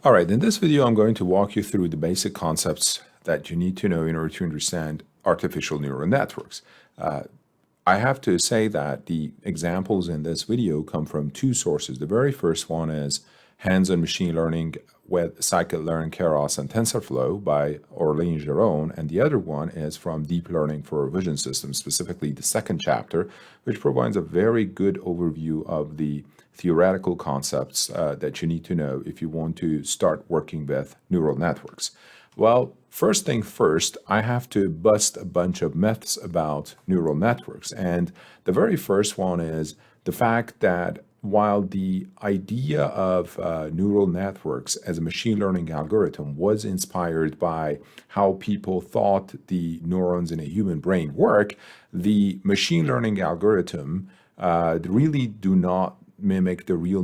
All right, in this video, I'm going to walk you through the basic concepts that you need to know in order to understand artificial neural networks. I have to say that the examples in this video come from two sources. The very first one is Hands-on Machine Learning with Scikit-Learn, Keras, and TensorFlow by Orlin Geron, and the other one is from Deep Learning for Vision Systems, specifically the second chapter, which provides a very good overview of the theoretical concepts that you need to know if you want to start working with neural networks. Well, first thing first, I have to bust a bunch of myths about neural networks. And the very first one is the fact that while the idea of neural networks as a machine learning algorithm was inspired by how people thought the neurons in a human brain work, the machine learning algorithm really do not mimic the real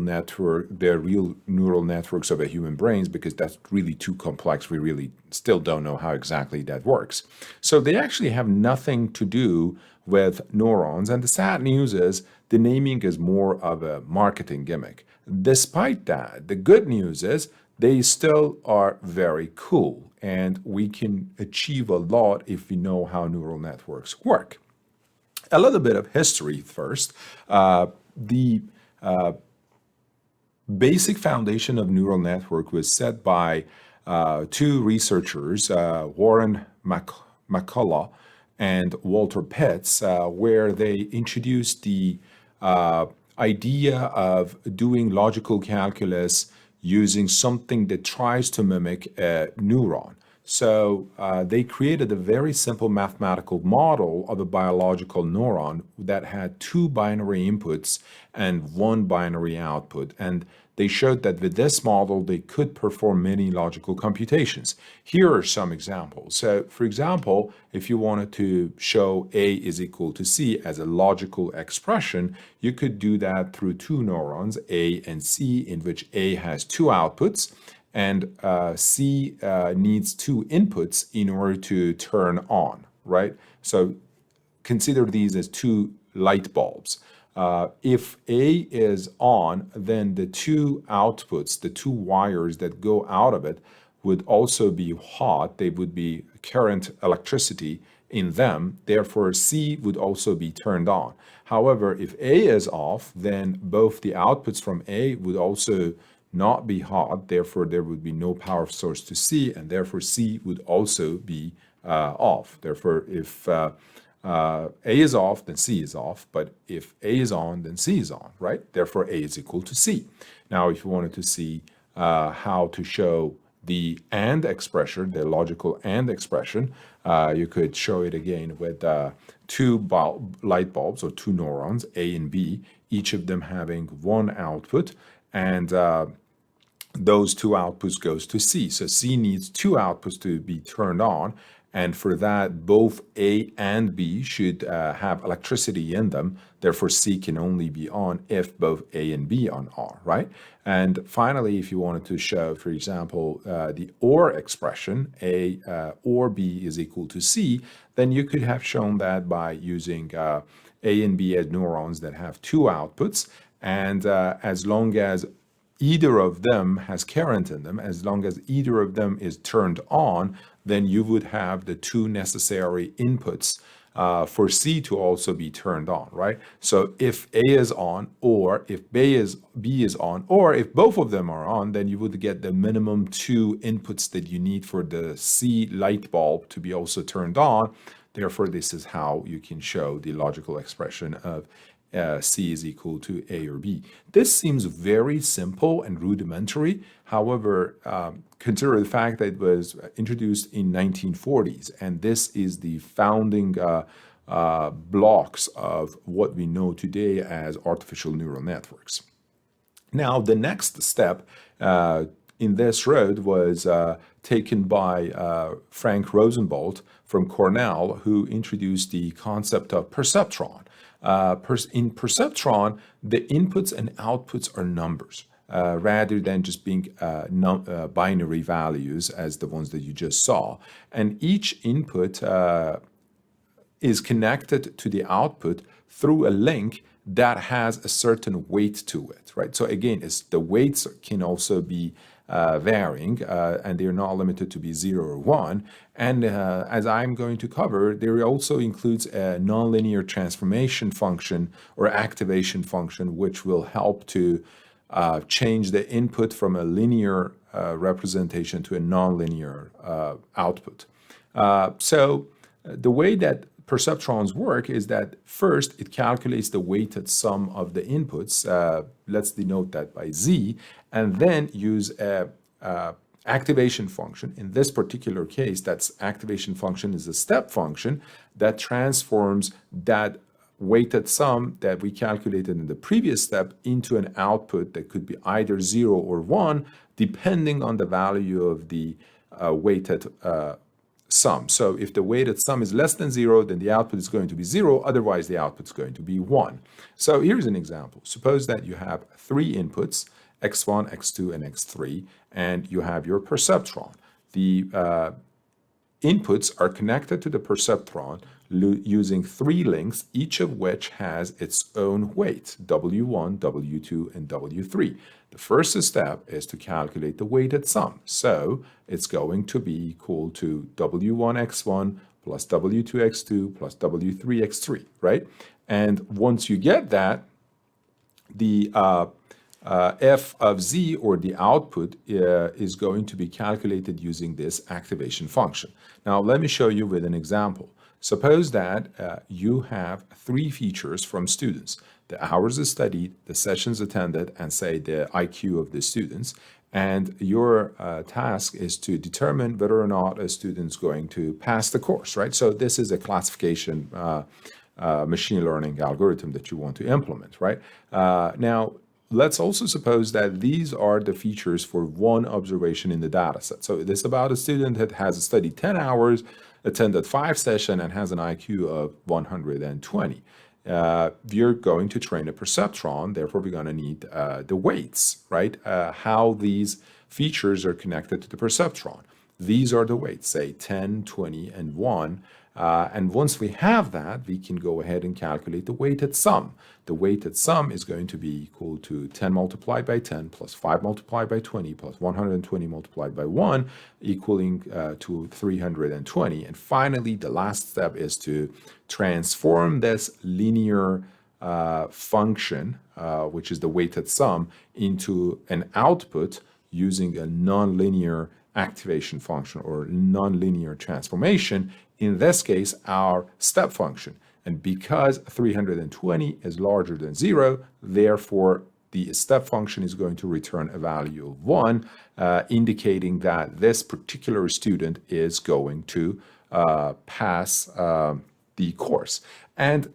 neural networks of a human brains, because that's really too complex. We really still don't know how exactly that works. So they actually have nothing to do with neurons. And the sad news is the naming is more of a marketing gimmick. Despite that, the good news is they still are very cool, and we can achieve a lot if we know how neural networks work. A little bit of history first. The basic foundation of neural network was set by two researchers, Warren McCullough and Walter Pitts, where they introduced the idea of doing logical calculus using something that tries to mimic a neuron. So they created a very simple mathematical model of a biological neuron that had two binary inputs and one binary output. And they showed that with this model, they could perform many logical computations. Here are some examples. So for example, if you wanted to show A is equal to C as a logical expression, you could do that through two neurons, A and C, in which A has two outputs, and C needs two inputs in order to turn on, right? So consider these as two light bulbs. If A is on, then the two outputs, the two wires that go out of it, would also be hot. They would be current electricity in them. Therefore, C would also be turned on. However, if A is off, then both the outputs from A would also not be hot. Therefore, there would be no power source to C, and therefore C would also be off. Therefore, if A is off, then C is off. But if A is on, then C is on, right? Therefore, A is equal to C. Now, if you wanted to see how to show the AND expression, the logical AND expression, you could show it again with two light bulbs or two neurons, A and B, each of them having one output, and those two outputs goes to C. So C needs two outputs to be turned on. And for that, both A and B should have electricity in them. Therefore, C can only be on if both A and B are, right? And finally, if you wanted to show, for example, the OR expression, A or B is equal to C, then you could have shown that by using A and B as neurons that have two outputs. And as long as either of them has current in them, as long as either of them is turned on, then you would have the two necessary inputs for C to also be turned on, right? So if A is on, or if B is on, or if both of them are on, then you would get the minimum two inputs that you need for the C light bulb to be also turned on. Therefore, this is how you can show the logical expression of C is equal to A or B. This seems very simple and rudimentary. However, consider the fact that it was introduced in 1940s, and this is the founding blocks of what we know today as artificial neural networks. Now, the next step in this road was taken by Frank Rosenbolt from Cornell, who introduced the concept of perceptron. In perceptron, the inputs and outputs are numbers rather than just being binary values as the ones that you just saw. And each input is connected to the output through a link that has a certain weight to it, right? So again, the weights can also be varying, and they're not limited to be 0 or 1. And as I'm going to cover, there also includes a nonlinear transformation function or activation function, which will help to change the input from a linear representation to a nonlinear output. So the way that perceptrons work is that first it calculates the weighted sum of the inputs. Let's denote that by Z, and then use a activation function. In this particular case, that's activation function is a step function that transforms that weighted sum that we calculated in the previous step into an output that could be either 0 or 1, depending on the value of the weighted sum. So if the weighted sum is less than 0, then the output is going to be 0. Otherwise, the output is going to be 1. So here's an example. Suppose that you have 3 inputs, x1, x2, and x3, and you have your perceptron. The inputs are connected to the perceptron using 3 links, each of which has its own weight, W1, W2, and W3. The first step is to calculate the weighted sum. So it's going to be equal to W1x1 plus W2x2 plus W3x3, right? And once you get that, the f of z, or the output, is going to be calculated using this activation function. Now, let me show you with an example. Suppose that you have 3 features from students: the hours studied, the sessions attended, and say the IQ of the students. And your task is to determine whether or not a student's going to pass the course, right? So this is a classification machine learning algorithm that you want to implement, right? Now, let's also suppose that these are the features for one observation in the data set. So this is about a student that has studied 10 hours, attended 5 sessions, and has an IQ of 120. We're going to train a perceptron, therefore we're going to need the weights, right? How these features are connected to the perceptron. These are the weights, say 10, 20, and 1. And once we have that, we can go ahead and calculate the weighted sum. The weighted sum is going to be equal to 10 multiplied by 10 plus 5 multiplied by 20 plus 120 multiplied by 1, equaling to 320. And finally, the last step is to transform this linear function, which is the weighted sum, into an output using a nonlinear activation function or nonlinear transformation, in this case, our step function. And because 320 is larger than 0, therefore the step function is going to return a value of 1, indicating that this particular student is going to pass the course. And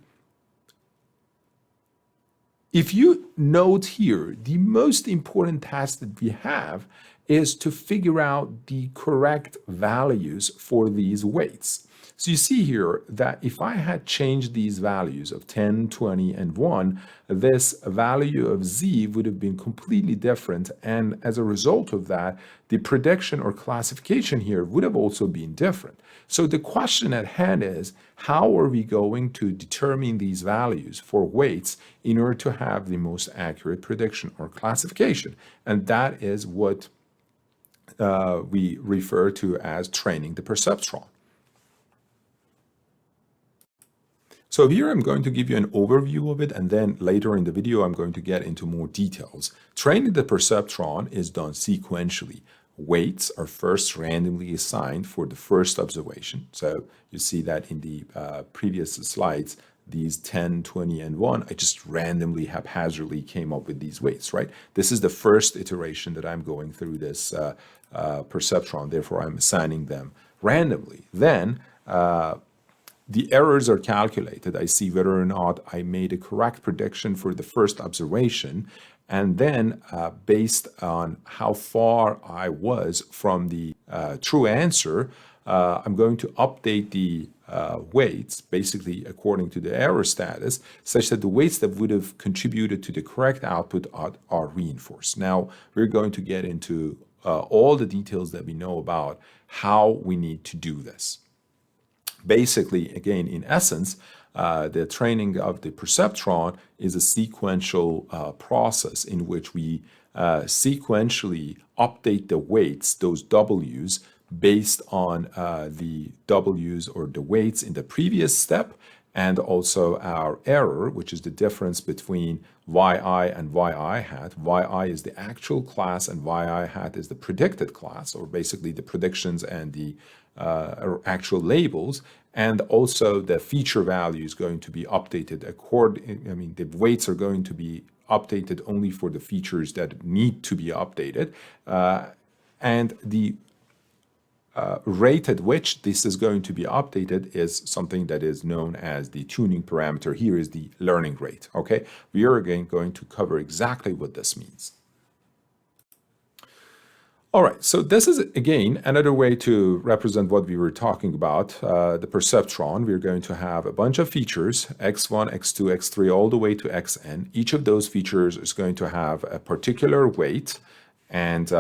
if you note here, the most important task that we have is to figure out the correct values for these weights. So you see here that if I had changed these values of 10, 20, and 1, this value of z would have been completely different. And as a result of that, the prediction or classification here would have also been different. So the question at hand is, how are we going to determine these values for weights in order to have the most accurate prediction or classification? And that is what we refer to as training the perceptron. So here I'm going to give you an overview of it, and then later in the video I'm going to get into more details. Training the perceptron is done sequentially. Weights are first randomly assigned for the first observation. So you see that in the previous slides, these 10, 20, and 1, I just randomly, haphazardly came up with these weights, right? This is the first iteration that I'm going through this perceptron, therefore I'm assigning them randomly. Then the errors are calculated. I see whether or not I made a correct prediction for the first observation. And then based on how far I was from the true answer, I'm going to update the weights, basically according to the error status, such that the weights that would have contributed to the correct output are reinforced. Now, we're going to get into all the details that we know about how we need to do this. Basically, again, in essence, the training of the perceptron is a sequential process in which we sequentially update the weights, those W's, based on the W's or the weights in the previous step, and also our error, which is the difference between yi and yi hat. Yi is the actual class and yi hat is the predicted class, or basically the predictions and the actual labels. And also the feature value is going to be updated the weights are going to be updated only for the features that need to be updated. And the rate at which this is going to be updated is something that is known as the tuning parameter. Here is the learning rate, okay? We are again going to cover exactly what this means. All right, so this is, again, another way to represent what we were talking about, the perceptron. We're going to have a bunch of features, x1, x2, x3, all the way to xn. Each of those features is going to have a particular weight, and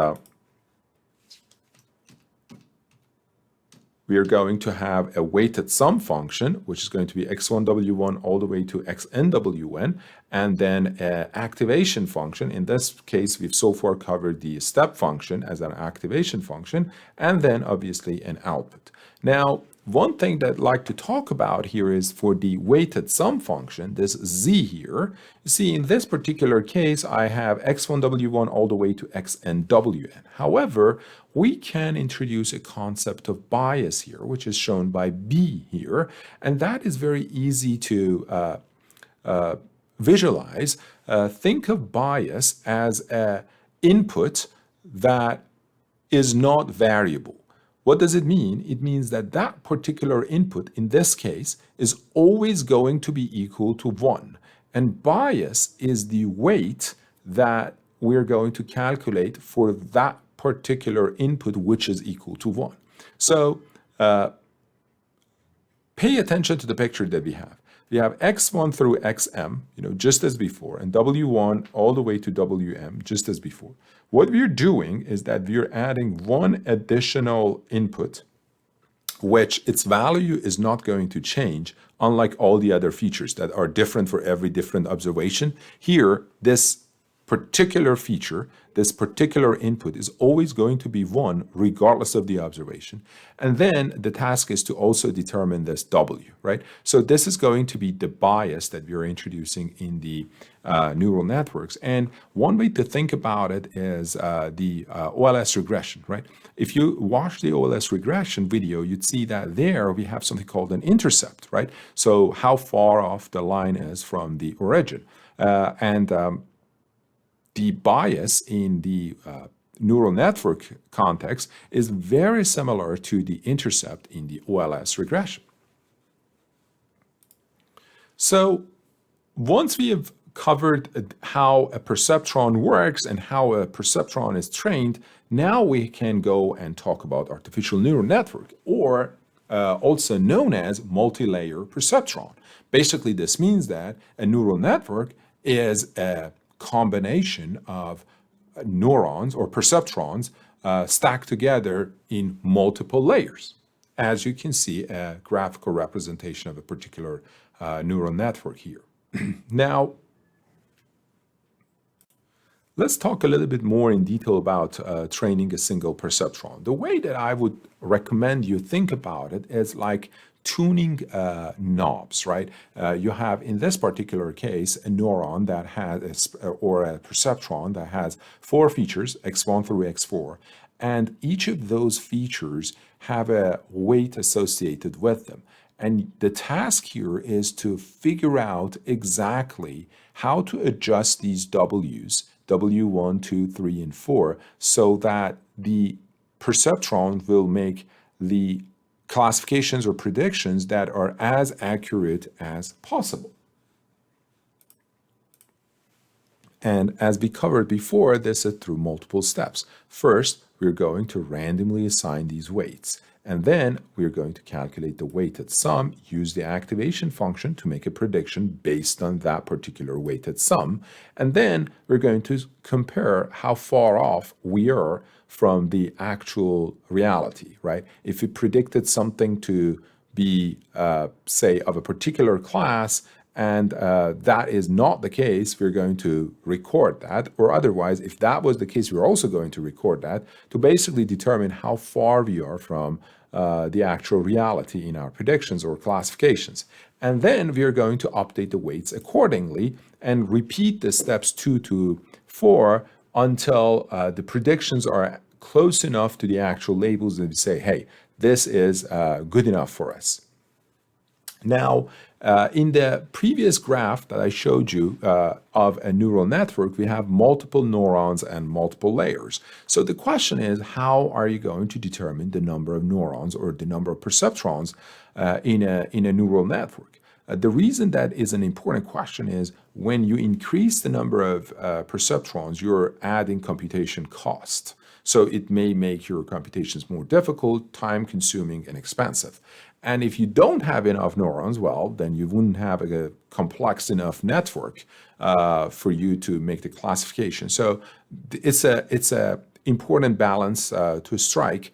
we are going to have a weighted sum function, which is going to be x1w1 all the way to xnwn, and then an activation function. In this case, we've so far covered the step function as an activation function, and then obviously an output. Now, one thing that I'd like to talk about here is for the weighted sum function, this z here. You see, in this particular case, I have x1w1 all the way to xnwn. However, we can introduce a concept of bias here, which is shown by b here, and that is very easy to visualize. Think of bias as an input that is not variable. What does it mean? It means that that particular input, in this case, is always going to be equal to 1. And bias is the weight that we're going to calculate for that particular input, which is equal to 1. So pay attention to the picture that we have. We have x1 through xm, just as before, and w1 all the way to wm, just as before. What we're doing is that we're adding one additional input, which its value is not going to change, unlike all the other features that are different for every different observation. Here, this particular feature, this particular input is always going to be 1 regardless of the observation. And then the task is to also determine this W, right? So this is going to be the bias that we're introducing in the neural networks. And one way to think about it is the OLS regression, right? If you watch the OLS regression video, you'd see that there we have something called an intercept, right? So how far off the line is from the origin. The bias in the neural network context is very similar to the intercept in the OLS regression. So once we have covered how a perceptron works and how a perceptron is trained, now we can go and talk about artificial neural network, or also known as multi-layer perceptron. Basically, this means that a neural network is a combination of neurons or perceptrons stacked together in multiple layers. As you can see, a graphical representation of a particular neural network here. Now, let's talk a little bit more in detail about training a single perceptron. The way that I would recommend you think about it is like tuning knobs, right? You have, in this particular case, a neuron that has, or a perceptron that has 4 features, x1 through x4, and each of those features have a weight associated with them. And the task here is to figure out exactly how to adjust these W's, W1, 2, 3, and 4, so that the perceptron will make the classifications or predictions that are as accurate as possible. And as we covered before, this is through multiple steps. First, we're going to randomly assign these weights. And then we're going to calculate the weighted sum, use the activation function to make a prediction based on that particular weighted sum. And then we're going to compare how far off we are from the actual reality, right? If we predicted something to be, say, of a particular class, and that is not the case, we're going to record that. Or otherwise, if that was the case, we're also going to record that to basically determine how far we are from the actual reality in our predictions or classifications. And then we are going to update the weights accordingly and repeat the steps 2 to 4 until the predictions are close enough to the actual labels that we say, hey, this is good enough for us. Now, in the previous graph that I showed you of a neural network, we have multiple neurons and multiple layers. So the question is, how are you going to determine the number of neurons or the number of perceptrons in a neural network? The reason that is an important question is when you increase the number of perceptrons, you're adding computation cost. So it may make your computations more difficult, time-consuming, and expensive. And if you don't have enough neurons, well, then you wouldn't have a complex enough network for you to make the classification. So it's a important balance to strike,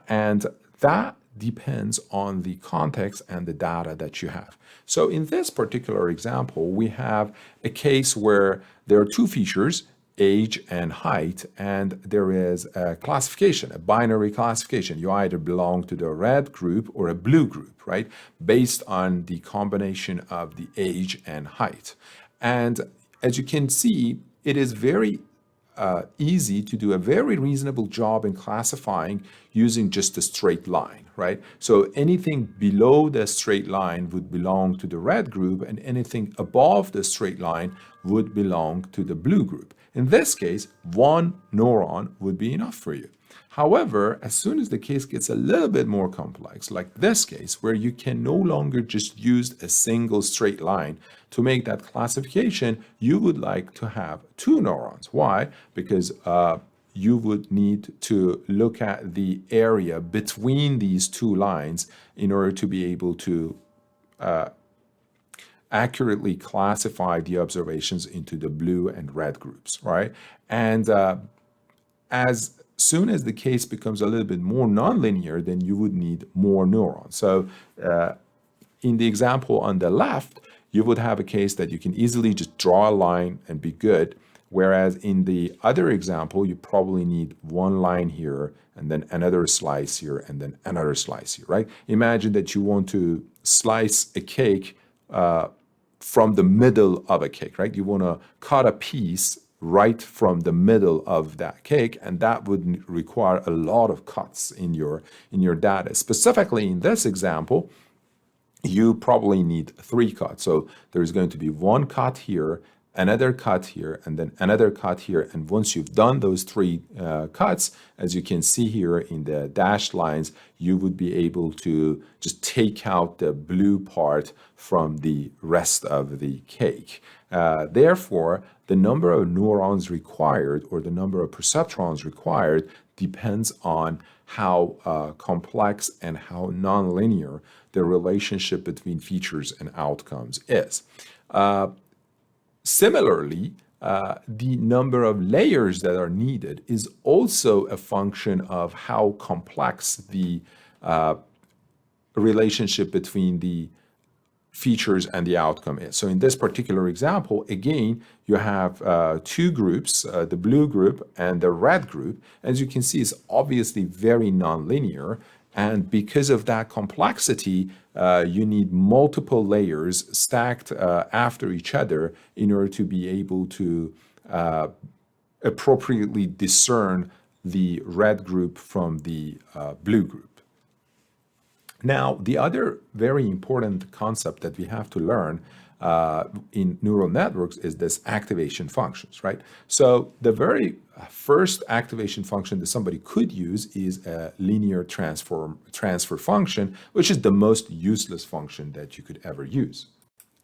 and that depends on the context and the data that you have. So in this particular example, we have a case where there are two features, age and height, and there is a classification, a binary classification. You either belong to the red group or a blue group, right? Based on the combination of the age and height. And as you can see, it is very easy to do a very reasonable job in classifying using just a straight line, right? So anything below the straight line would belong to the red group, and anything above the straight line would belong to the blue group. In this case, one neuron would be enough for you. However, as soon as the case gets a little bit more complex, like this case, where you can no longer just use a single straight line to make that classification, you would like to have two neurons. Why? Because you would need to look at the area between these two lines in order to be able to accurately classify the observations into the blue and red groups, right? And as soon as the case becomes a little bit more nonlinear, then you would need more neurons. So in the example on the left, you would have a case that you can easily just draw a line and be good. Whereas in the other example, you probably need one line here and then another slice here and then another slice here, right? Imagine that you want to slice a cake from the middle of a cake, right? You want to cut a piece right from the middle of that cake, and that would require a lot of cuts in your data. Specifically in this example, you probably need 3 cuts. So there's going to be one cut here, another cut here, and then another cut here. And once you've done those 3 cuts, as you can see here in the dashed lines, you would be able to just take out the blue part from the rest of the cake. Therefore, the number of neurons required or the number of perceptrons required depends on how complex and how nonlinear the relationship between features and outcomes is. Similarly, the number of layers that are needed is also a function of how complex the relationship between the features and the outcome is. So in this particular example, again, you have 2 groups, the blue group and the red group. As you can see, it's obviously very nonlinear. And because of that complexity, you need multiple layers stacked after each other in order to be able to appropriately discern the red group from the blue group. Now, the other very important concept that we have to learn in neural networks is this activation functions, right? So the very first activation function that somebody could use is a linear transfer function, which is the most useless function that you could ever use.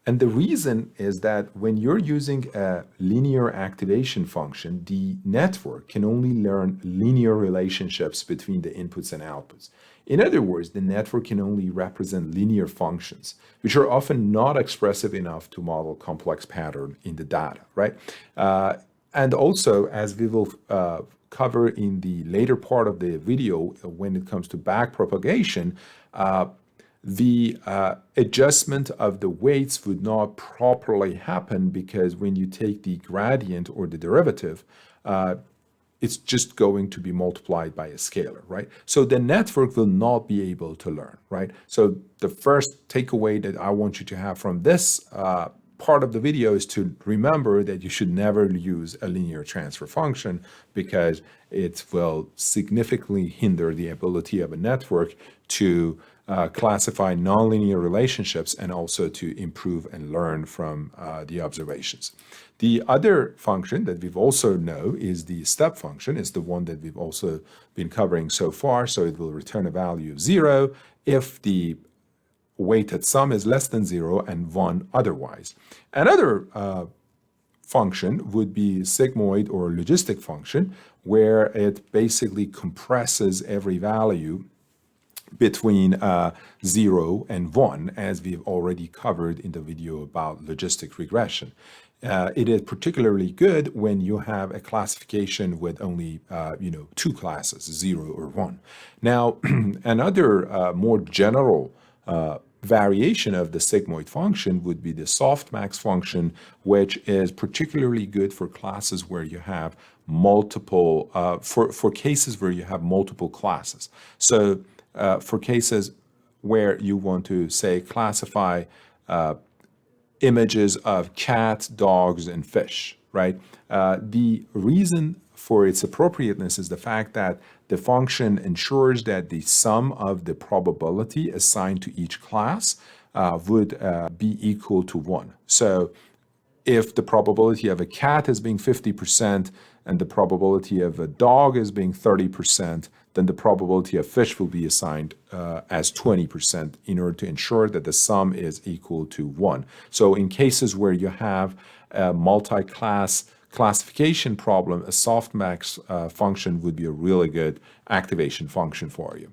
And the reason is that when you're using a linear activation function, the network can only learn linear relationships between the inputs and outputs. In other words, the network can only represent linear functions, which are often not expressive enough to model complex pattern in the data, right? And also, as we will cover in the later part of the video, when it comes to backpropagation, the adjustment of the weights would not properly happen, because when you take the gradient or the derivative, it's just going to be multiplied by a scalar, right? So the network will not be able to learn, right? So the first takeaway that I want you to have from this part of the video is to remember that you should never use a linear transfer function, because it will significantly hinder the ability of a network to classify nonlinear relationships and also to improve and learn from the observations. The other function that we've also know is the step function, is the one that we've also been covering so far. So it will return a value of 0 if the weighted sum is less than 0 and 1 otherwise. Another function would be sigmoid or logistic function, where it basically compresses every value between 0 and 1, as we've already covered in the video about logistic regression. It is particularly good when you have a classification with only two classes, 0 or 1. Now, another more general variation of the sigmoid function would be the softmax function, which is particularly good for classes where you have multiple, for cases where you have multiple classes. So for cases where you want to, say, classify images of cats, dogs, and fish, right? The reason for its appropriateness is the fact that the function ensures that the sum of the probability assigned to each class would be equal to 1. So if the probability of a cat is being 50% and the probability of a dog is being 30%, then the probability of fish will be assigned as 20% in order to ensure that the sum is equal to 1. So in cases where you have a multi-class classification problem, a softmax function would be a really good activation function for you.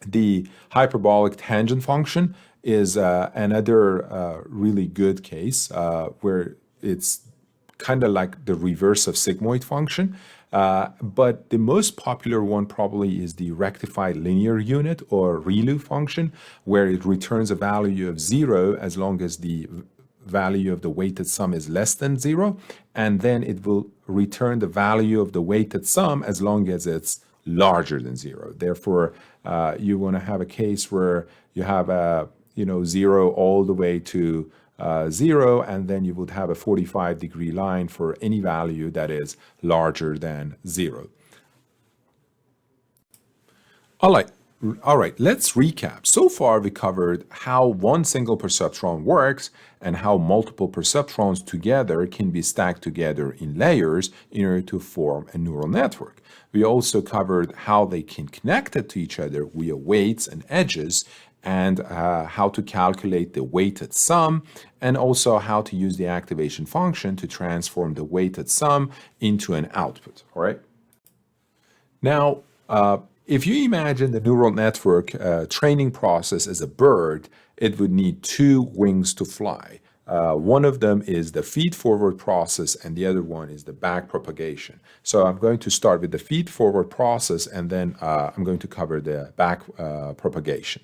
The hyperbolic tangent function is another really good case where it's kind of like the reverse of sigmoid function. But the most popular one probably is the rectified linear unit or ReLU function, where it returns a value of 0 as long as the value of the weighted sum is less than 0, and then it will return the value of the weighted sum as long as it's larger than 0. Therefore, you want to have a case where you have a 0 all the way to 0, and then you would have a 45-degree line for any value that is larger than 0. All right, let's recap. So far, we covered how one single perceptron works and how multiple perceptrons together can be stacked together in layers in order to form a neural network. We also covered how they can connect it to each other via weights and edges, and how to calculate the weighted sum, and also how to use the activation function to transform the weighted sum into an output. All right. Now, if you imagine the neural network training process as a bird, it would need 2 wings to fly. One of them is the feedforward process, and the other one is the backpropagation. So I'm going to start with the feedforward process, and then I'm going to cover the backpropagation.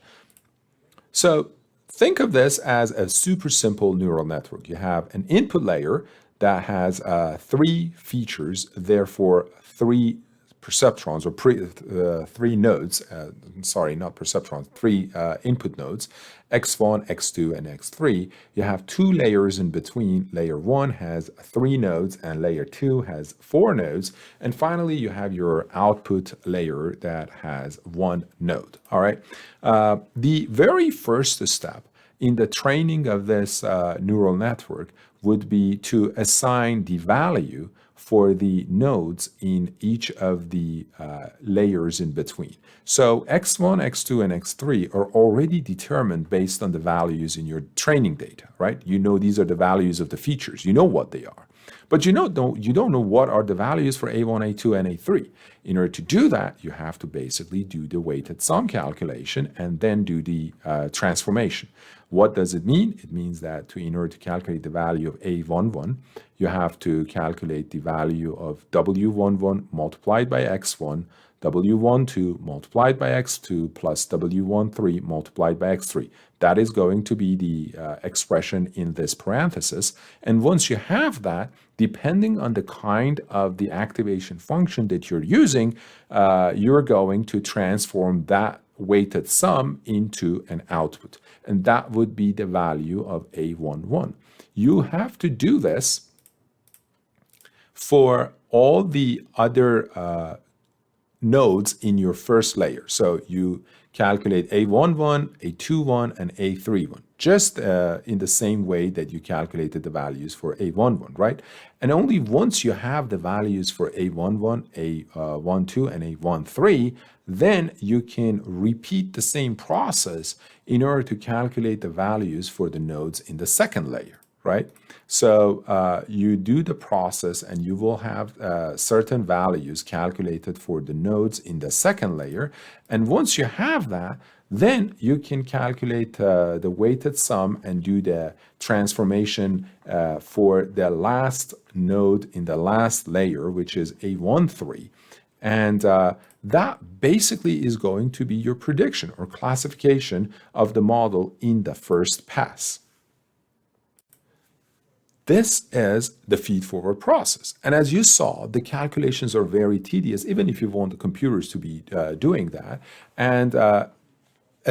So think of this as a super simple neural network. You have an input layer that has 3 features, therefore 3 perceptrons or 3 nodes, sorry, not perceptrons, 3 input nodes, x1, x2, and x3. You have 2 layers in between. Layer 1 has 3 nodes and layer 2 has 4 nodes. And finally, you have your output layer that has 1 node. All right. The very first step in the training of this neural network would be to assign the value for the nodes in each of the layers in between. So x1, x2, and x3 are already determined based on the values in your training data, right? You know these are the values of the features. You know what they are. But you don't know what are the values for A1, A2, and A3. In order to do that, you have to basically do the weighted sum calculation and then do the transformation. What does it mean? It means that in order to calculate the value of A11, you have to calculate the value of W11 multiplied by X1, W12 multiplied by X2 plus W13 multiplied by X3. That is going to be the expression in this parenthesis. And once you have that, depending on the kind of the activation function that you're using, you're going to transform that weighted sum into an output. And that would be the value of A11. You have to do this for all the other nodes in your first layer. So you calculate A11, A21, and A31, just in the same way that you calculated the values for A11, right? And only once you have the values for A11, A12, and A13, then you can repeat the same process in order to calculate the values for the nodes in the second layer, right? So you do the process and you will have certain values calculated for the nodes in the second layer. And once you have that, then you can calculate the weighted sum and do the transformation for the last node in the last layer, which is A13. And that basically is going to be your prediction or classification of the model in the first pass. This is the feed-forward process. And as you saw, the calculations are very tedious, even if you want the computers to be doing that. And a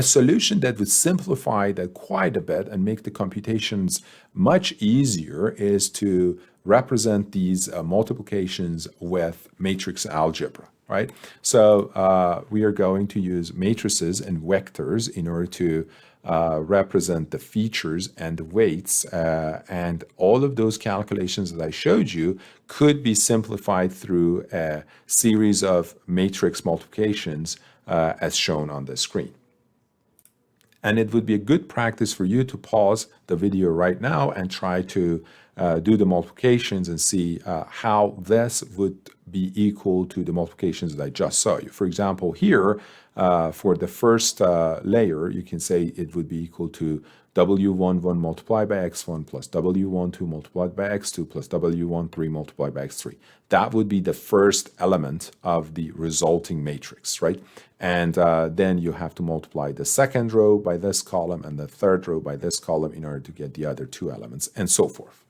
solution that would simplify that quite a bit and make the computations much easier is to represent these multiplications with matrix algebra, right? So we are going to use matrices and vectors in order to represent the features and the weights, and all of those calculations that I showed you could be simplified through a series of matrix multiplications as shown on the screen. And it would be a good practice for you to pause the video right now and try to do the multiplications and see how this would be equal to the multiplications that I just saw you. For example, here, for the first layer, you can say it would be equal to W11 multiplied by X1 plus W12 multiplied by X2 plus W13 multiplied by X3. That would be the first element of the resulting matrix, right? And then you have to multiply the second row by this column and the third row by this column in order to get the other two elements, and so forth.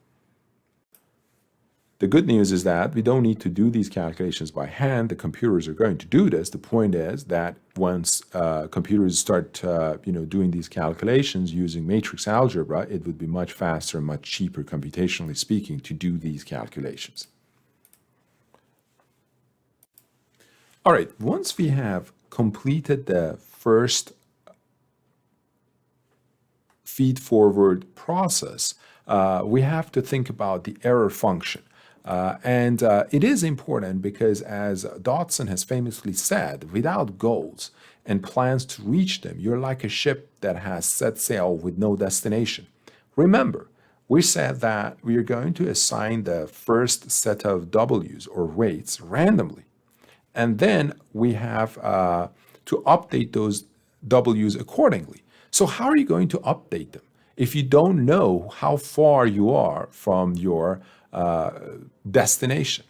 The good news is that we don't need to do these calculations by hand. The computers are going to do this. The point is that once computers start doing these calculations using matrix algebra, it would be much faster and much cheaper, computationally speaking, to do these calculations. All right, once we have completed the first feed-forward process, we have to think about the error function. And it is important because, as Dodson has famously said, without goals and plans to reach them, you're like a ship that has set sail with no destination. Remember, we said that we are going to assign the first set of W's or weights randomly. And then we have to update those W's accordingly. So how are you going to update them if you don't know how far you are from your destination?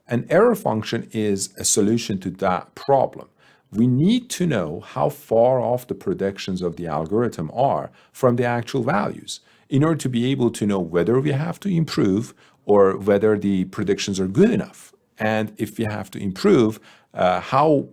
An error function is a solution to that problem. We need to know how far off the predictions of the algorithm are from the actual values in order to be able to know whether we have to improve or whether the predictions are good enough. And if we have to improve, how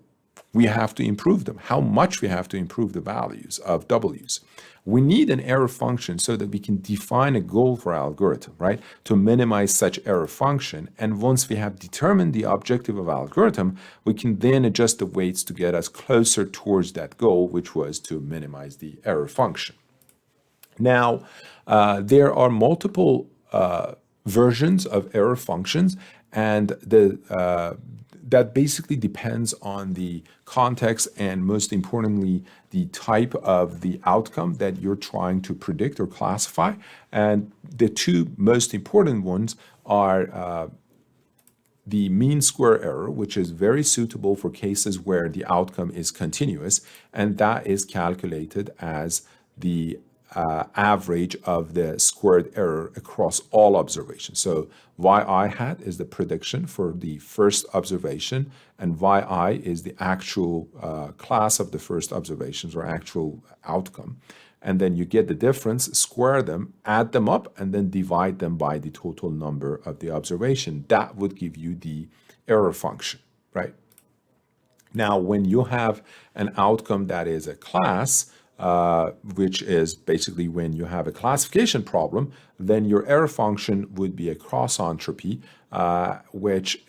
we have to improve them, how much we have to improve the values of W's. We need an error function so that we can define a goal for our algorithm, right? To minimize such error function. And once we have determined the objective of our algorithm, we can then adjust the weights to get us closer towards that goal, which was to minimize the error function. Now, there are multiple versions of error functions, and that basically depends on the context and, most importantly, the type of the outcome that you're trying to predict or classify. And the two most important ones are the mean square error, which is very suitable for cases where the outcome is continuous, and that is calculated as the average of the squared error across all observations. So yi hat is the prediction for the first observation, and yi is the actual class of the first observations or actual outcome. And then you get the difference, square them, add them up, and then divide them by the total number of the observation. That would give you the error function, right? Now, when you have an outcome that is a class, which is basically when you have a classification problem, then your error function would be a cross entropy, which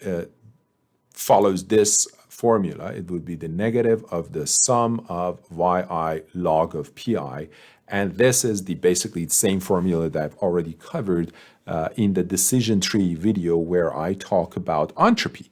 follows this formula. It would be the negative of the sum of yi log of pi. And this is the basically the same formula that I've already covered in the decision tree video where I talk about entropy.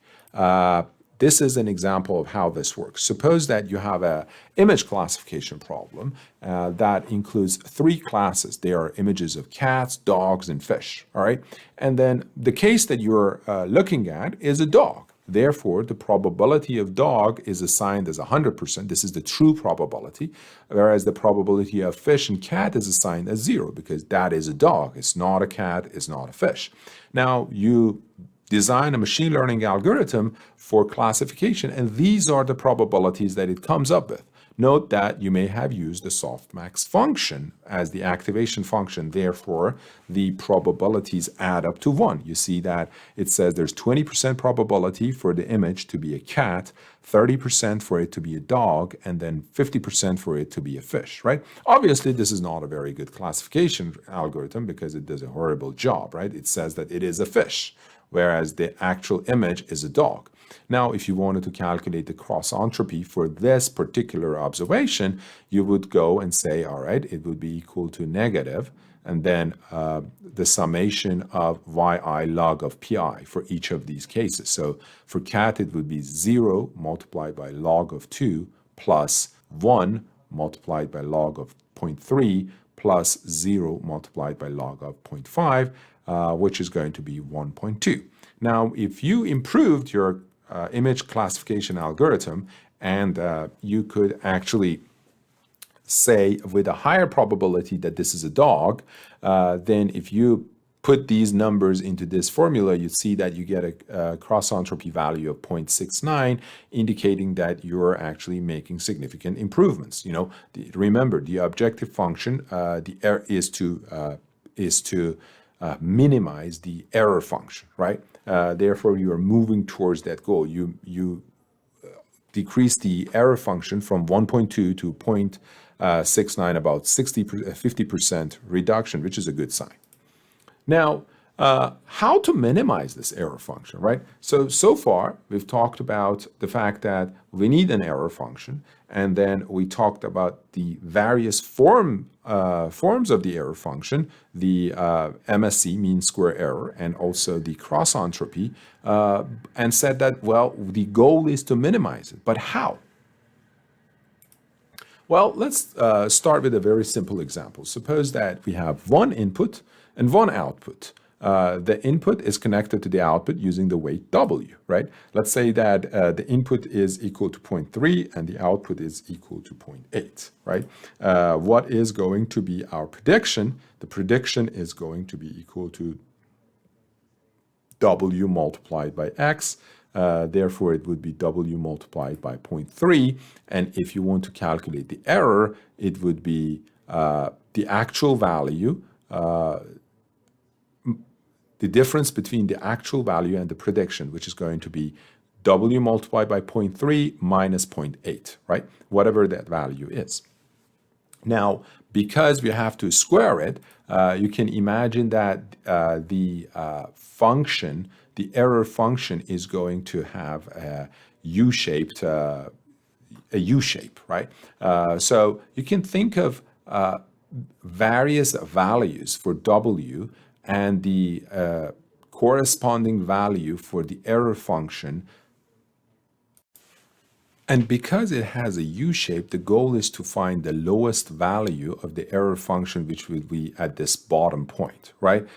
This is an example of how this works. Suppose that you have an image classification problem that includes 3 classes. They are images of cats, dogs, and fish, all right? And then the case that you're looking at is a dog. Therefore, the probability of dog is assigned as 100%. This is the true probability, whereas the probability of fish and cat is assigned as 0 because that is a dog. It's not a cat, it's not a fish. Now, you design a machine learning algorithm for classification, and these are the probabilities that it comes up with. Note that you may have used the softmax function as the activation function. Therefore, the probabilities add up to 1. You see that it says there's 20% probability for the image to be a cat, 30% for it to be a dog, and then 50% for it to be a fish, right? Obviously, this is not a very good classification algorithm because it does a horrible job, right? It says that it is a fish, whereas the actual image is a dog. Now, if you wanted to calculate the cross entropy for this particular observation, you would go and say, all right, it would be equal to negative, and then the summation of yi log of pi for each of these cases. So for cat, it would be 0 multiplied by log of 2 plus 1 multiplied by log of 0.3 plus 0 multiplied by log of 0.5, which is going to be 1.2. Now, if you improved your image classification algorithm and you could actually say with a higher probability that this is a dog, then if you put these numbers into this formula, you see that you get a cross entropy value of 0.69, indicating that you're actually making significant improvements. You know, remember the objective function, the error is to minimize the error function, right? Therefore, you are moving towards that goal. You decrease the error function from 1.2 to 0.69, about 50% reduction, which is a good sign. Now, how to minimize this error function, right? So far, we've talked about the fact that we need an error function, and then we talked about the various forms of the error function, the MSE, mean square error, and also the cross entropy, and said that, well, the goal is to minimize it. But how? Well, let's start with a very simple example. Suppose that we have one input and one output. The input is connected to the output using the weight W, right? Let's say that the input is equal to 0.3 and the output is equal to 0.8, right? What is going to be our prediction? The prediction is going to be equal to W multiplied by X. Therefore, it would be W multiplied by 0.3. And if you want to calculate the error, it would be the actual value, the difference between the actual value and the prediction, which is going to be W multiplied by 0.3 minus 0.8, right? Whatever that value is. Now, because we have to square it, you can imagine that the function, the error function, is going to have a U-shape, right? So you can think of various values for W and the corresponding value for the error function. And because it has a U-shape, the goal is to find the lowest value of the error function, which will be at this bottom point, right?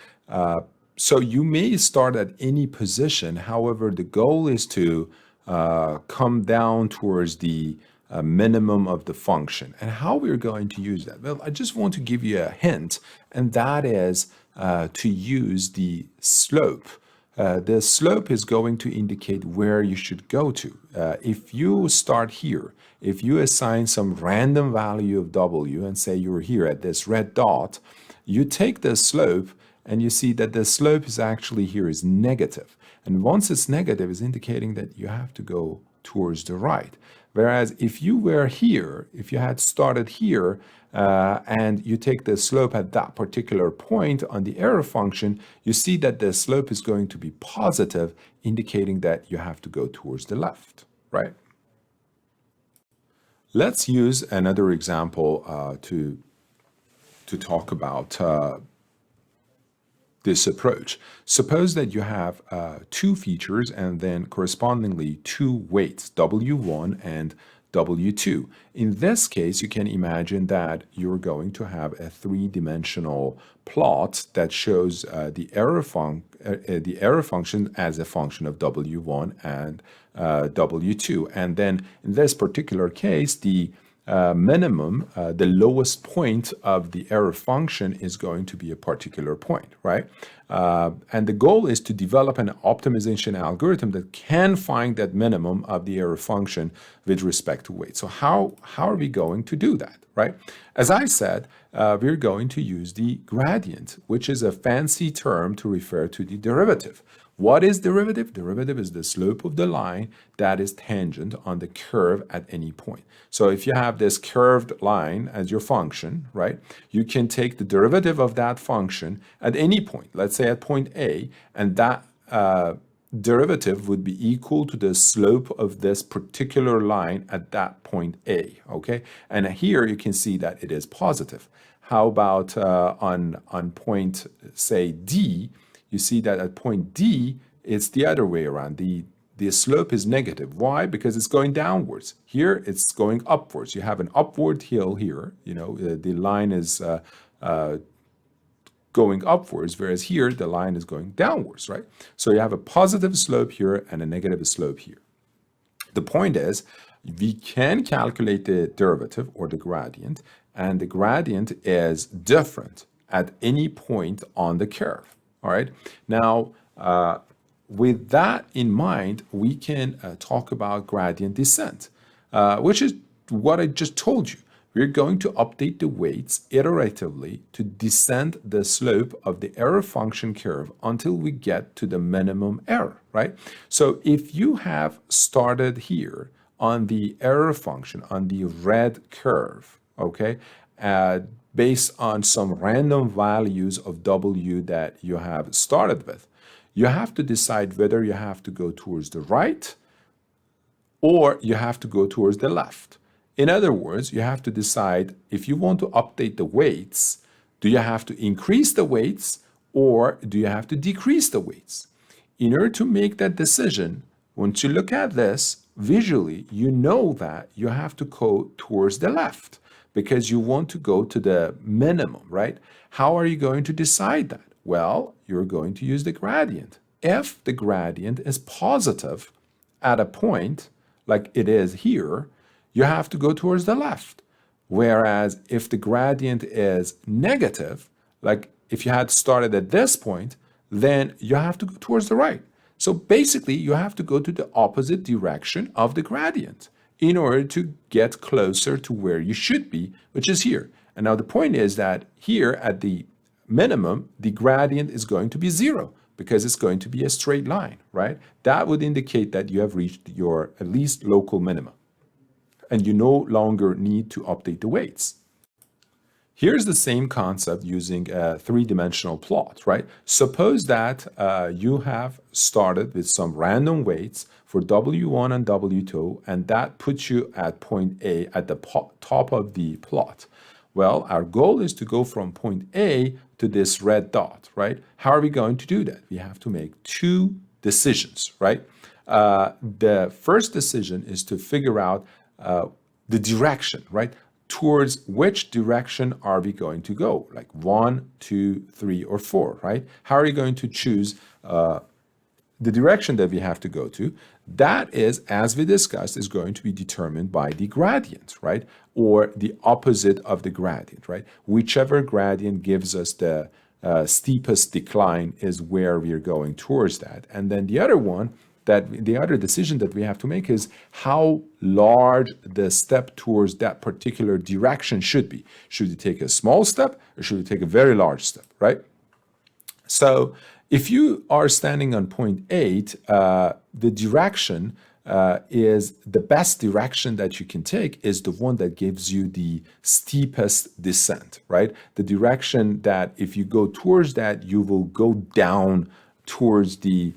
So you may start at any position. However, the goal is to come down towards the minimum of the function. And how we're going to use that? Well, I just want to give you a hint, and that is to use the slope. The slope is going to indicate where you should go to. If you start here, if you assign some random value of w and say you're here at this red dot, you take the slope and you see that the slope is actually here is negative. And once it's negative, it's indicating that you have to go towards the right. Whereas if you were here, if you had started here, and you take the slope at that particular point on the error function, you see that the slope is going to be positive, indicating that you have to go towards the left, right? Let's use another example to talk about this approach. Suppose that you have two features and then correspondingly two weights, W1 and W2. In this case, you can imagine that you're going to have a three-dimensional plot that shows the error function as a function of W1 and W2. And then in this particular case, the minimum, the lowest point of the error function is going to be a particular point, right? And the goal is to develop an optimization algorithm that can find that minimum of the error function with respect to weight. So how are we going to do that, right? As I said, we're going to use the gradient, which is a fancy term to refer to the derivative. What is derivative? Derivative is the slope of the line that is tangent on the curve at any point. So if you have this curved line as your function, right, you can take the derivative of that function at any point, let's say at point A, and that derivative would be equal to the slope of this particular line at that point A, okay? And here you can see that it is positive. How about on point, say, D? You see that at point D, it's the other way around. The slope is negative. Why? Because it's going downwards. Here, it's going upwards. You have an upward hill here. You know, the line is going upwards, whereas here, the line is going downwards, right? So you have a positive slope here and a negative slope here. The point is, we can calculate the derivative or the gradient, and the gradient is different at any point on the curve. All right. Now, with that in mind, we can talk about gradient descent, which is what I just told you. We're going to update the weights iteratively to descend the slope of the error function curve until we get to the minimum error, right? So if you have started here on the error function, on the red curve, okay, based on some random values of W that you have started with, you have to decide whether you have to go towards the right or you have to go towards the left. In other words, you have to decide if you want to update the weights, do you have to increase the weights or do you have to decrease the weights? In order to make that decision, once you look at this visually, you know that you have to go towards the left, because you want to go to the minimum, right? How are you going to decide that? Well, you're going to use the gradient. If the gradient is positive at a point, like it is here, you have to go towards the left. Whereas if the gradient is negative, like if you had started at this point, then you have to go towards the right. So basically, you have to go to the opposite direction of the gradient in order to get closer to where you should be, which is here. And now the point is that here at the minimum, the gradient is going to be 0 because it's going to be a straight line, right? That would indicate that you have reached your at least local minimum and you no longer need to update the weights. Here's the same concept using a three-dimensional plot, right? Suppose that you have started with some random weights for W1 and W2, and that puts you at point A at the top of the plot. Well, our goal is to go from point A to this red dot, right? How are we going to do that? We have to make two decisions, right? The first decision is to figure out the direction, right? towards which direction are we going to go? Like 1, 2, 3, or 4, right? How are you going to choose the direction that we have to go to? That is, as we discussed, is going to be determined by the gradient, right? Or the opposite of the gradient, right? Whichever gradient gives us the steepest decline is where we're going towards that. And then the other one, the other decision that we have to make is how large the step towards that particular direction should be. Should you take a small step or should you take a very large step, right? So if you are standing on point 8, the direction is the best direction that you can take is the one that gives you the steepest descent, right? The direction that if you go towards that, you will go down towards the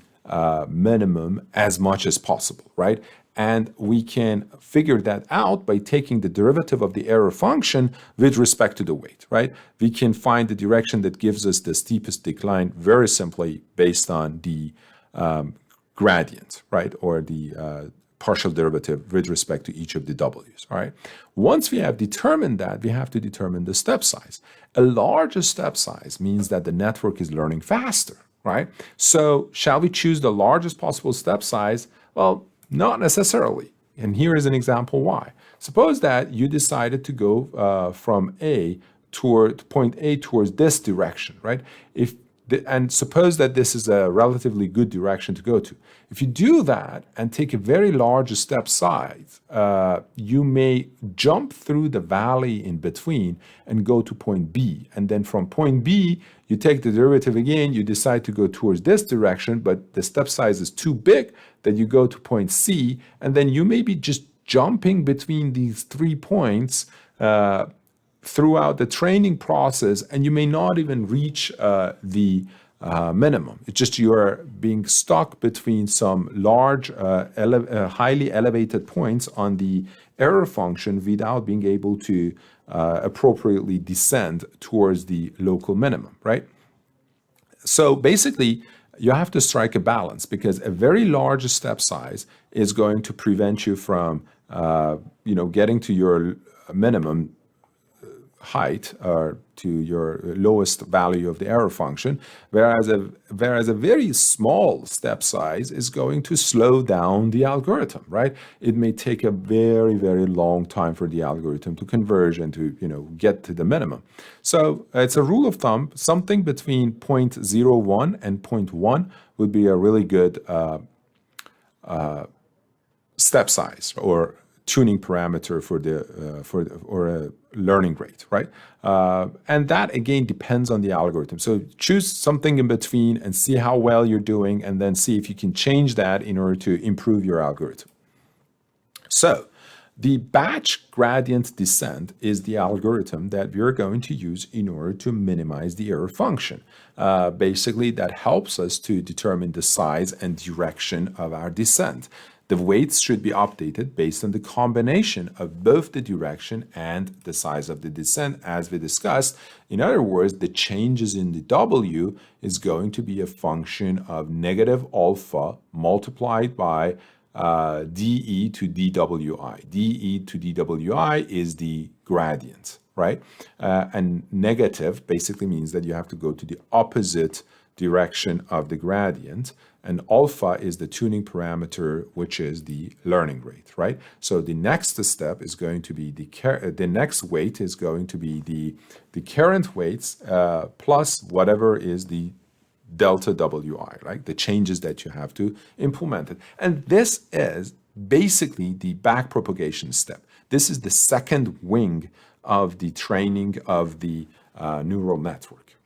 minimum as much as possible, right? And we can figure that out by taking the derivative of the error function with respect to the weight, right? We can find the direction that gives us the steepest decline very simply based on the gradient, right? Or the partial derivative with respect to each of the w's, all right? Once we have determined that, we have to determine the step size. A larger step size means that the network is learning faster, right? So shall we choose the largest possible step size? Well, not necessarily. And here is an example why. Suppose that you decided to go from A toward point A towards this direction, right? And suppose that this is a relatively good direction to go to. If you do that and take a very large step size, you may jump through the valley in between and go to point B. And then from point B, you take the derivative again, you decide to go towards this direction, but the step size is too big that you go to point C, and then you may be just jumping between these 3 points throughout the training process, and you may not even reach the minimum. It's just you are being stuck between some large, highly elevated points on the error function without being able to appropriately descend towards the local minimum, right? So basically, you have to strike a balance because a very large step size is going to prevent you from, getting to your minimum height or to your lowest value of the error function, whereas a very small step size is going to slow down the algorithm, right? It may take a very, very long time for the algorithm to converge and to get to the minimum. So it's a rule of thumb, something between 0.01 and 0.1 would be a really good step size or tuning parameter or a learning rate, right? And that again depends on the algorithm. So choose something in between and see how well you're doing, and then see if you can change that in order to improve your algorithm. So the batch gradient descent is the algorithm that we're going to use in order to minimize the error function. Basically, that helps us to determine the size and direction of our descent. The weights should be updated based on the combination of both the direction and the size of the descent, as we discussed. In other words, the changes in the W is going to be a function of negative alpha multiplied by dE to dWi. dE to dWi is the gradient, right? And negative basically means that you have to go to the opposite direction of the gradient, and alpha is the tuning parameter, which is the learning rate, right? So the next step is going to be the next weight is going to be the current weights plus whatever is the delta Wi, right? The changes that you have to implement it. And this is basically the backpropagation step. This is the second wing of the training of the neural network.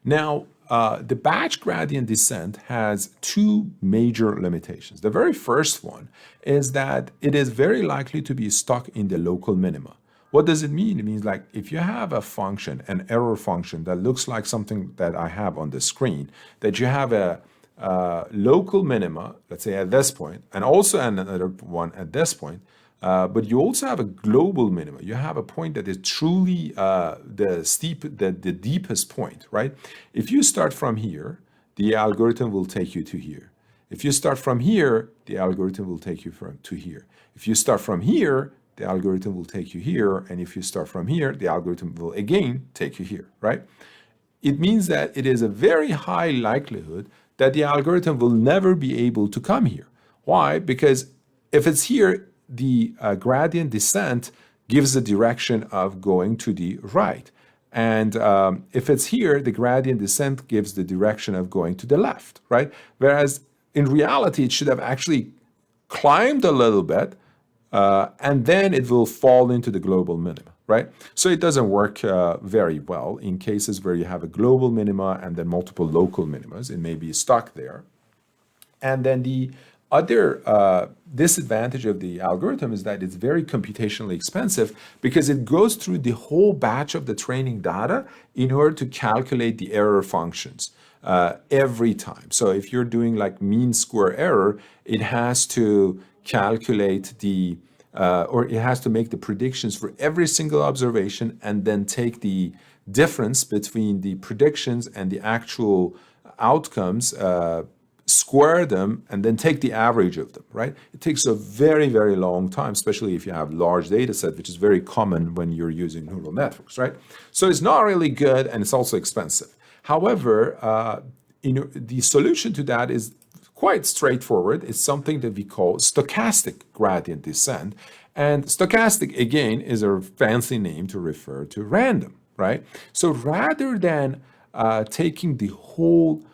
Now, the batch gradient descent has two major limitations. The very first one is that it is very likely to be stuck in the local minima. What does it mean? It means like if you have a function, an error function that looks like something that I have on the screen, that you have a local minima, let's say at this point, and also another one at this point, but you also have a global minima. You have a point that is truly the deepest point, right? If you start from here, the algorithm will take you to here. If you start from here, the algorithm will take you to here. If you start from here, the algorithm will take you here. And if you start from here, the algorithm will again take you here, right? It means that it is a very high likelihood that the algorithm will never be able to come here. Why? Because if it's here, the gradient descent gives the direction of going to the right. And if it's here, the gradient descent gives the direction of going to the left, right? Whereas in reality, it should have actually climbed a little bit, and then it will fall into the global minima, right? So it doesn't work very well in cases where you have a global minima and then multiple local minimas. It may be stuck there. And then the other disadvantage of the algorithm is that it's very computationally expensive because it goes through the whole batch of the training data in order to calculate the error functions every time. So if you're doing like mean square error, it has to calculate the or it has to make the predictions for every single observation and then take the difference between the predictions and the actual outcomes, square them, and then take the average of them, right? It takes a very, very long time, especially if you have large data set, which is very common when you're using neural networks, right? So it's not really good, and it's also expensive. However, the solution to that is quite straightforward. It's something that we call stochastic gradient descent. And stochastic, again, is a fancy name to refer to random, right? So rather than taking the whole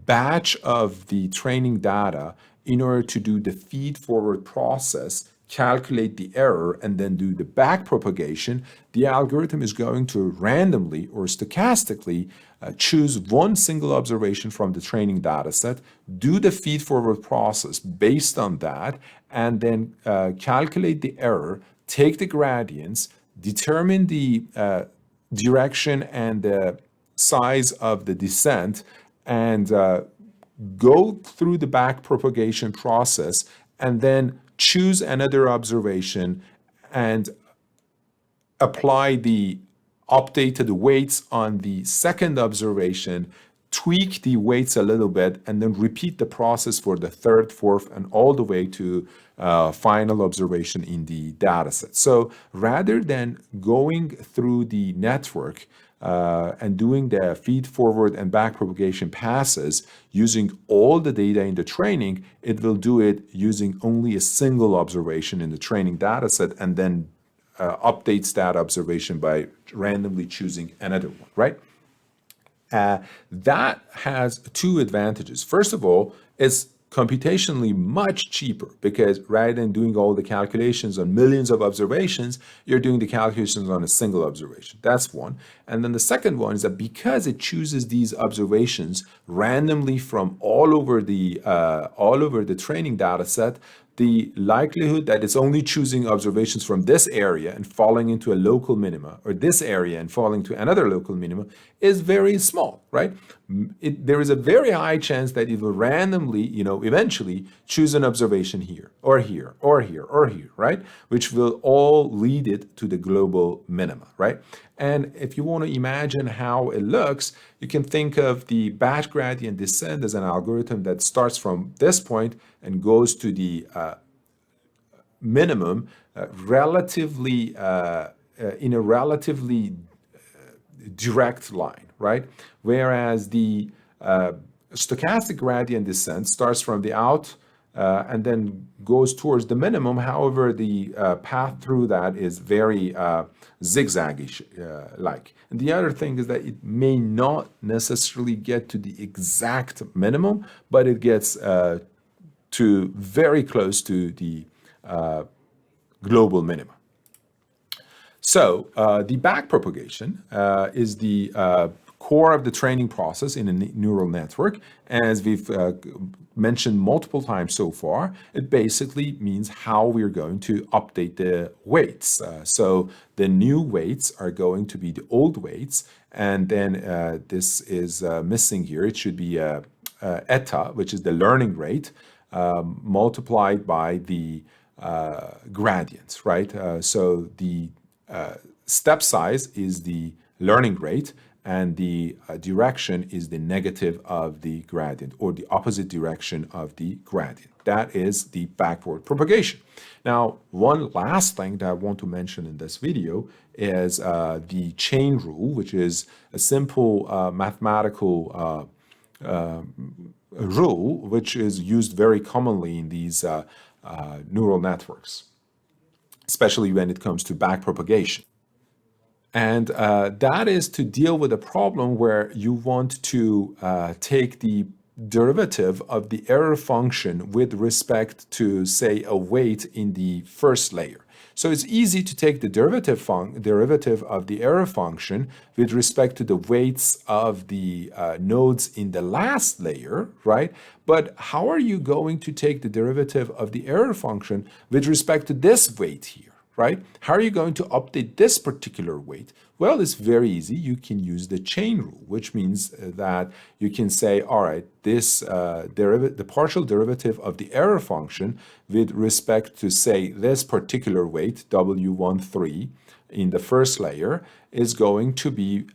batch of the training data in order to do the feed-forward process, calculate the error, and then do the backpropagation, the algorithm is going to randomly or stochastically choose one single observation from the training data set, do the feed-forward process based on that, and then calculate the error, take the gradients, determine the direction and the size of the descent, and go through the backpropagation process, and then choose another observation and apply the updated weights on the second observation, tweak the weights a little bit, and then repeat the process for the third, fourth, and all the way to final observation in the dataset. So rather than going through the network and doing the feed forward and backpropagation passes using all the data in the training, it will do it using only a single observation in the training dataset and then updates that observation by randomly choosing another one, right? That has two advantages. First of all, it's computationally much cheaper because rather than doing all the calculations on millions of observations, you're doing the calculations on a single observation. That's one. And then the second one is that because it chooses these observations randomly from all over the training data set, the likelihood that it's only choosing observations from this area and falling into a local minima, or this area and falling to another local minima, is very small, right? There is a very high chance that it will randomly, eventually choose an observation here, or here, or here, or here, right? Which will all lead it to the global minima, right? And if you want to imagine how it looks, you can think of the batch gradient descent as an algorithm that starts from this point and goes to the minimum relatively in a relatively direct line, right? Whereas the stochastic gradient descent starts from the out and then goes towards the minimum. However, the path through that is very zigzaggy like. And the other thing is that it may not necessarily get to the exact minimum, but it gets to very close to the global minima. So the backpropagation is the core of the training process in a neural network. As we've mentioned multiple times so far, it basically means how we're going to update the weights. So the new weights are going to be the old weights, and then this is missing here. It should be eta, which is the learning rate, multiplied by the gradients, right? So the step size is the learning rate, and the direction is the negative of the gradient, or the opposite direction of the gradient. That is the backward propagation. Now, one last thing that I want to mention in this video is the chain rule, which is a simple mathematical rule which is used very commonly in these neural networks, especially when it comes to backpropagation. And that is to deal with a problem where you want to take the derivative of the error function with respect to, say, a weight in the first layer. So it's easy to take the derivative of the error function with respect to the weights of the nodes in the last layer, right? But how are you going to take the derivative of the error function with respect to this weight here? Right? How are you going to update this particular weight? Well, it's very easy. You can use the chain rule, which means that you can say, all right, this the partial derivative of the error function with respect to, say, this particular weight, W13, in the first layer is going to be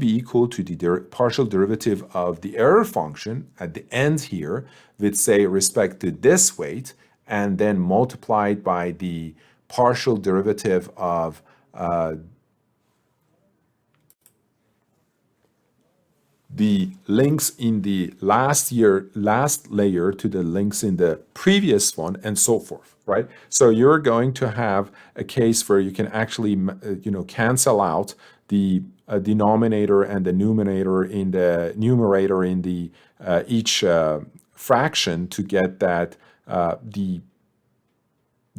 equal to the partial derivative of the error function at the end here with, say, respect to this weight, and then multiplied by the partial derivative of the links in the last layer to the links in the previous one, and so forth, right? So you're going to have a case where you can actually, cancel out the denominator and the numerator in the each fraction to get that the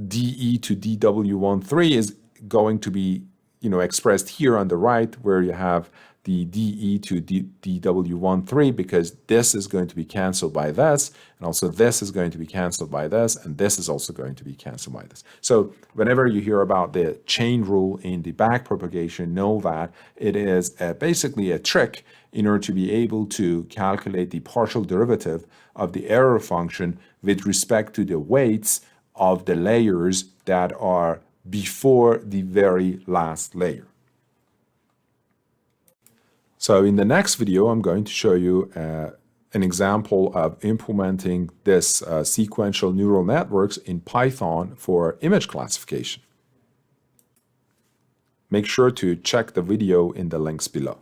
dE to dW13 is going to be, expressed here on the right, where you have the dE to dW13, because this is going to be canceled by this, and also this is going to be canceled by this, and this is also going to be canceled by this. So whenever you hear about the chain rule in the backpropagation, know that it is basically a trick in order to be able to calculate the partial derivative of the error function with respect to the weights of the layers that are before the very last layer. So in the next video, I'm going to show you an example of implementing this sequential neural networks in Python for image classification. Make sure to check the video in the links below.